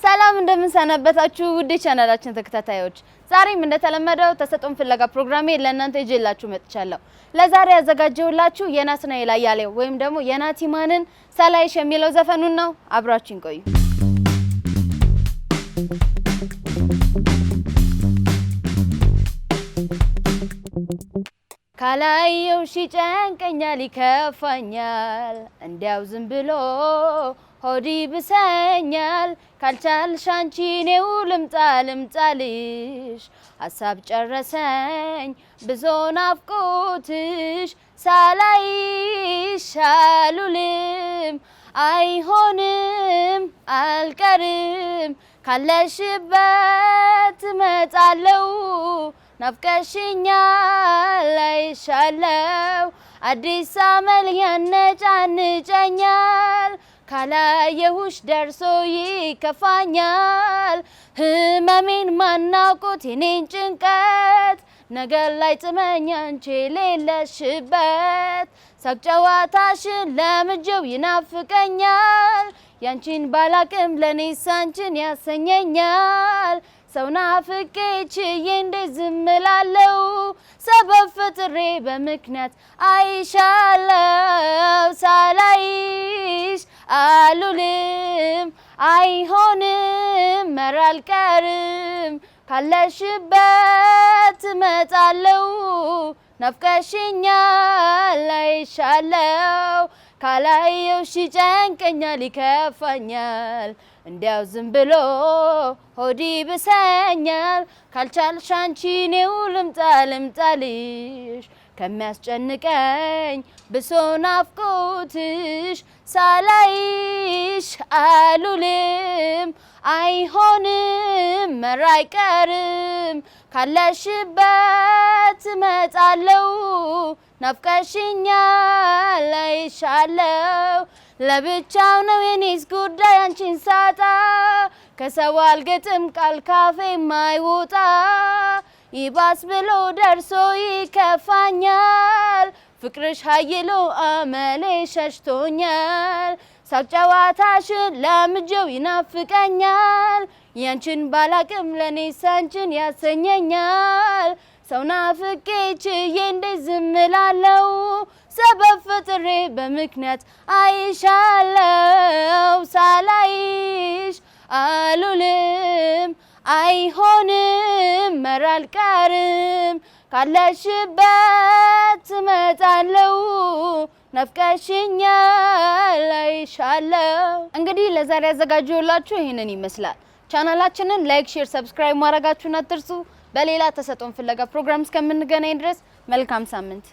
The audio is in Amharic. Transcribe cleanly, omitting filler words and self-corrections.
ሰላም እንደምን ሰነበታችሁ ውድ ቻናላችን ተከታታዮች ዛሬም እንደተለመደው ተሰጥኦን ፍለጋ ፕሮግራሜ ለእናንተ ይዤላችሁ መጥቻለሁ ለዛሬ ያዘጋጀሁላችሁ የናትናኤል አያሌው ወይም ደግሞ የናቲማንን ሳላይሽ የሚለው ዘፈኑን ነው አብራችሁን ቆዩ ካላየው ሲጨንቀኛል ይከፋኛል እንዲያው ዝም ብሎ ሆዲ ብሰኛል ካልቻልሽ አንቺ ነው ልምጣልሽ ሐሳብ ጨረሰኝ ብዙ ናፍቆትሽ ሳላይሽ አልውልም አይሆንም አልቀርም ካለሽበት እመጣለሁ ናፍቀሽኛል አይሻለው አዲስ አመል ያነጫንጨኛል ካላየሁሽ ደርሶ ይከፋኛል ህመሜን ማናውቆት የኔን ጭንቀት ነገር ላይ ጥመኛ አንቺ ሌለሽበት ሳቅ ጨዋታሽን ለምጄው ይናፍቀኛል ያንቺን ባላቅም ለኔስ አንቺን ያሰኘኛል ሰው ናፍቄ ችዬ እንዴት ዝም እላለሁ ሰበብ ፈጥሬ በምክንያት አይሻለው ሳላይሽ አልውልም አይሆንም ኧረ አልቀርም ካለሽበት እመጣለሁ ናፍቀሽኛል አይሻለው ካላየውሽ ይጨንቀኛል ይከፋኛል እንዲያው ዝም ብሎ ሆዲ ብሰኛል ካልቻልሽ አንቺ ነው ልምጣልሽ ከሚያስጨንቀኝ ብሶ ናፍቆትሽ ሳላይሽ አልውልም አይሆንም ኧረ አይቀርም ካለሽበት እመጣለሁ ናፍቀሽኛል አይሻለው ለብቻው ነው የኔስ ጉዳይ አንቺን ሳጣ ከሰው አልገጥም ቃል ካፌ ማይወጣ ይባስ ብሎ ደርሶ ይከፋኛል ፍቅርሽ ኃይሎ አመሌ ሸሽቶኛል ሳቅ ጨዋታሽን ለምጄው ይናፍቀኛል ያንቺን ባላቅም ለኔስ አንቺን ያሰኘኛል ሰው ናፍቄ ችዬ እንዴት ዝም እላለሁ ሰበብ ፈጥሬ በምክንያት አይሻለው ሳላይሽ አልውልም አይሆንም ኧረ አልቀርም ካለሽበት እመጣለሁ ናፍቀሽኛል አይሻለው እንግዲህ ለዛሬ ያዘጋጀሁላችሁ ይሄንን ይመስላል ቻናላችንን ላይክ ሼር ሰብስክራይብ ማድረጋችሁን አትርሱ በሌላ ተሰጥኦን ፍለጋ ፕሮግራም እስከምንገናኝ ድረስ መልካም ሳምንት